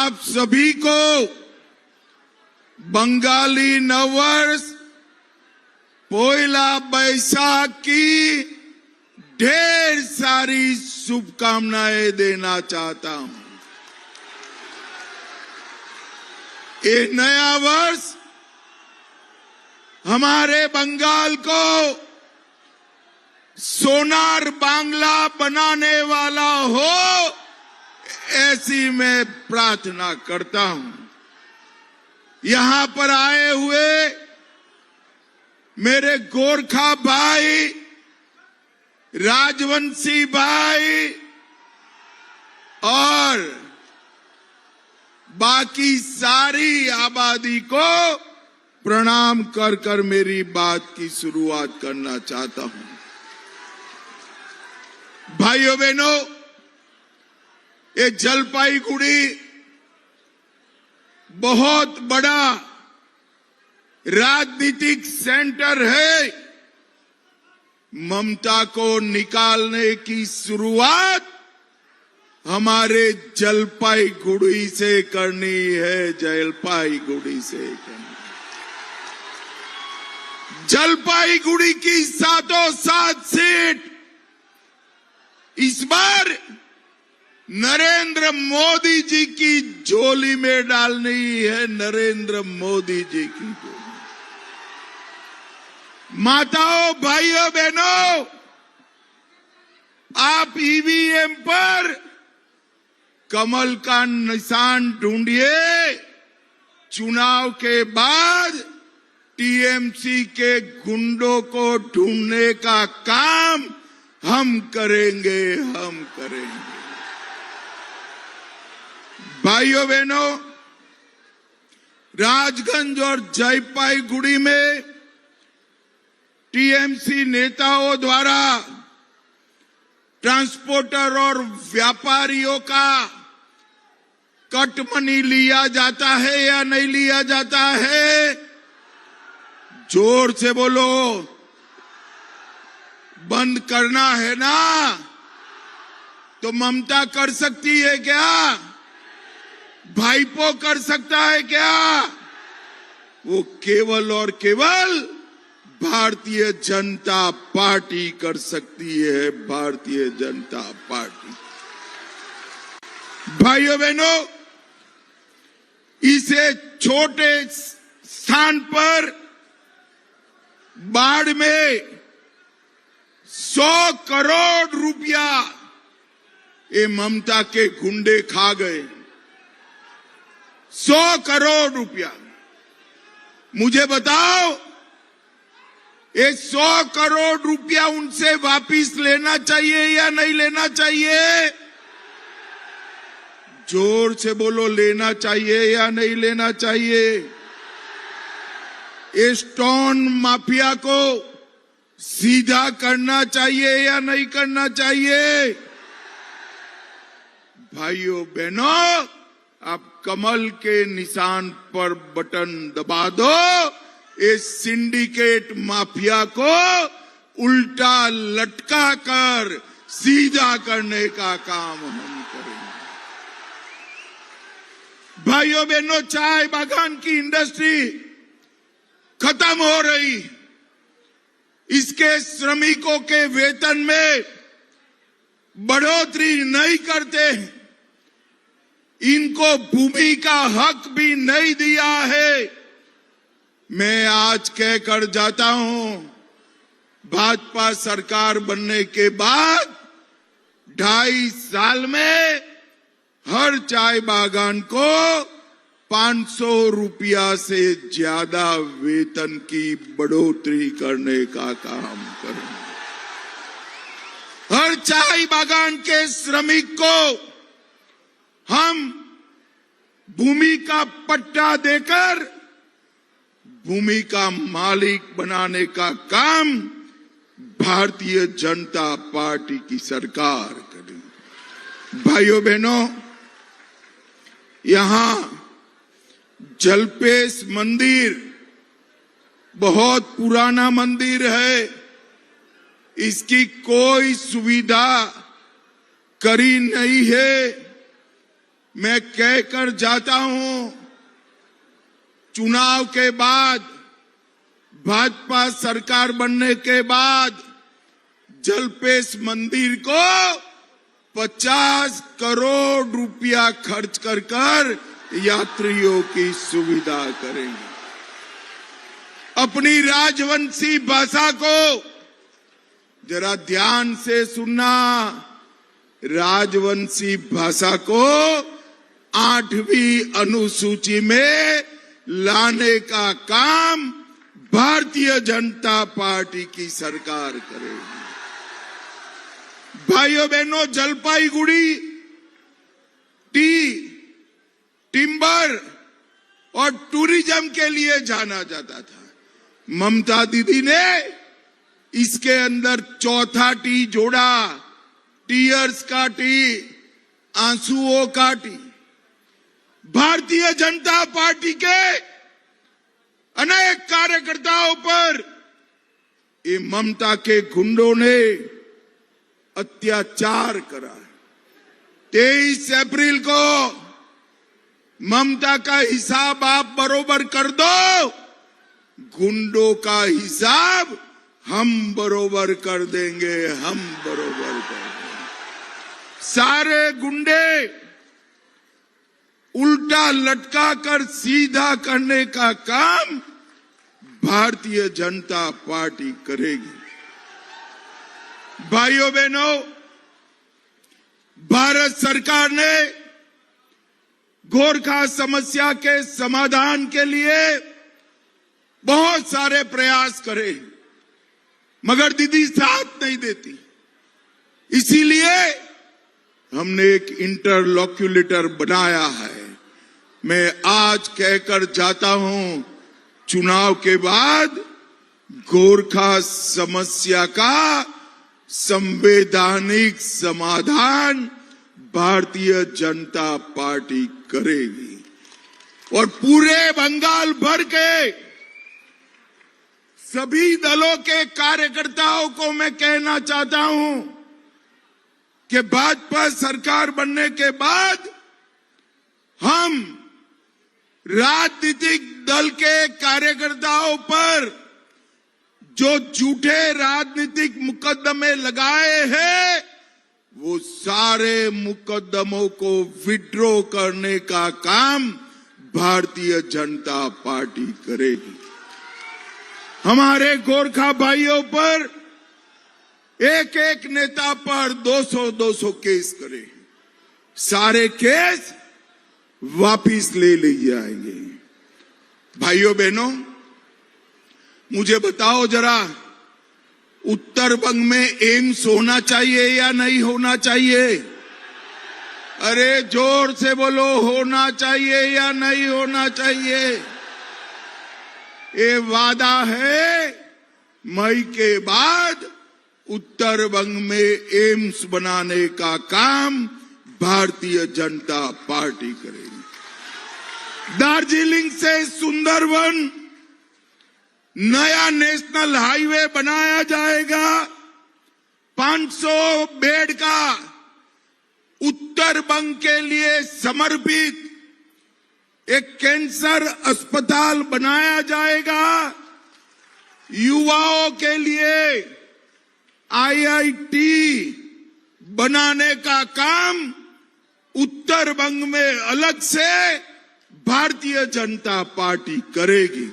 आप सभी को बंगाली नववर्ष पोइला बैसाख की ढेर सारी शुभकामनाएं देना चाहता हूं। ये नया वर्ष हमारे बंगाल को सोनार बांग्ला बनाने वाला हो, ऐसी मैं प्रार्थना करता हूं। यहां पर आए हुए मेरे गोरखा भाई, राजवंशी भाई और बाकी सारी आबादी को प्रणाम कर कर मेरी बात की शुरुआत करना चाहता हूं। भाइयों बहनों, ये जलपाईगुड़ी बहुत बड़ा राजनीतिक सेंटर है। ममता को निकालने की शुरुआत हमारे जलपाईगुड़ी से करनी है, जलपाईगुड़ी से करनी। जलपाईगुड़ी की सातों सात सीट इस बार नरेंद्र मोदी जी की झोली में डालनी है, नरेंद्र मोदी जी की झोली। माताओं, भाइयों, बहनों, आप ईवीएम पर कमल का निशान ढूंढिए। चुनाव के बाद टीएमसी के गुंडों को ढूंढने का काम हम करेंगे, हम करेंगे। भाइयों बहनों, राजगंज और जलपाईगुड़ी में टीएमसी नेताओं द्वारा ट्रांसपोर्टर और व्यापारियों का कट मनी लिया जाता है या नहीं लिया जाता है? जोर से बोलो। बंद करना है ना? तो ममता कर सकती है क्या? भाईपो कर सकता है क्या? वो केवल और केवल भारतीय जनता पार्टी कर सकती है, भारतीय जनता पार्टी। भाइयों बहनों, इसे छोटे स्थान पर बाढ़ में 100 करोड़ रुपया ये ममता के गुंडे खा गए। 100 करोड़ रुपया। मुझे बताओ, ये 100 करोड़ रुपया उनसे वापिस लेना चाहिए या नहीं लेना चाहिए? जोर से बोलो, लेना चाहिए या नहीं लेना चाहिए? ये स्टोन माफिया को सीधा करना चाहिए या नहीं करना चाहिए? भाइयों बहनों, आप कमल के निशान पर बटन दबा दो। इस सिंडिकेट माफिया को उल्टा लटका कर सीधा करने का काम हम करेंगे। भाइयों बहनों, चाय बागान की इंडस्ट्री खत्म हो रही। इसके श्रमिकों के वेतन में बढ़ोतरी नहीं करते। इनको भूमि का हक भी नहीं दिया है। मैं आज कहकर जाता हूं, भाजपा सरकार बनने के बाद 2.5 साल में हर चाय बागान को 500 रुपया से ज्यादा वेतन की बढ़ोतरी करने का काम करेंगे। हर चाय बागान के श्रमिक को हम भूमि का पट्टा देकर भूमि का मालिक बनाने का काम भारतीय जनता पार्टी की सरकार करेगी। भाइयों बहनों, यहां जलपेश मंदिर बहुत पुराना मंदिर है। इसकी कोई सुविधा करी नहीं है। मैं कहकर जाता हूं, चुनाव के बाद, भाजपा सरकार बनने के बाद जलपेश मंदिर को 50 करोड़ रुपया खर्च कर यात्रियों की सुविधा करेंगे। अपनी राजवंशी भाषा को जरा ध्यान से सुनना। राजवंशी भाषा को 8वीं अनुसूची में लाने का काम भारतीय जनता पार्टी की सरकार करेगी। भाइयों बहनों, जलपाईगुड़ी टी, टिम्बर और टूरिज्म के लिए जाना जाता था। ममता दीदी ने इसके अंदर चौथा टी जोड़ा, टीयर्स का टी, आंसुओं का टी। भारतीय जनता पार्टी के अनेक कार्यकर्ताओं पर ये ममता के गुंडों ने अत्याचार करा। 23 अप्रैल को ममता का हिसाब आप बरोबर कर दो, गुंडों का हिसाब हम बरोबर कर देंगे, हम बरोबर कर देंगे। सारे गुंडे उल्टा लटका कर सीधा करने का काम भारतीय जनता पार्टी करेगी। भाइयों बहनों, भारत सरकार ने गोरखा समस्या के समाधान के लिए बहुत सारे प्रयास करे, मगर दीदी साथ नहीं देती। इसीलिए हमने एक इंटरलॉक्यूलेटर बनाया है। मैं आज कहकर जाता हूं, चुनाव के बाद गोरखा समस्या का संवैधानिक समाधान भारतीय जनता पार्टी करेगी। और पूरे बंगाल भर के सभी दलों के कार्यकर्ताओं को मैं कहना चाहता हूं कि भाजपा सरकार बनने के बाद हम राजनीतिक दल के कार्यकर्ताओं पर जो झूठे राजनीतिक मुकदमे लगाए हैं, वो सारे मुकदमों को विड्रॉ करने का काम भारतीय जनता पार्टी करेगी। हमारे गोरखा भाइयों पर एक एक नेता पर 200-200 केस करे, सारे केस वापिस ले जाएंगे। भाइयों बहनों, मुझे बताओ जरा, उत्तर बंग में एम्स होना चाहिए या नहीं होना चाहिए? अरे जोर से बोलो, होना चाहिए या नहीं होना चाहिए? ये वादा है, मई के बाद उत्तर बंग में एम्स बनाने का काम भारतीय जनता पार्टी करेगी। दार्जिलिंग से सुंदरवन नया नेशनल हाईवे बनाया जाएगा, 500 बेड का उत्तर बंग के लिए समर्पित एक कैंसर अस्पताल बनाया जाएगा। युवाओं के लिए IIT बनाने का काम उत्तर बंग में अलग से भारतीय जनता पार्टी करेगी।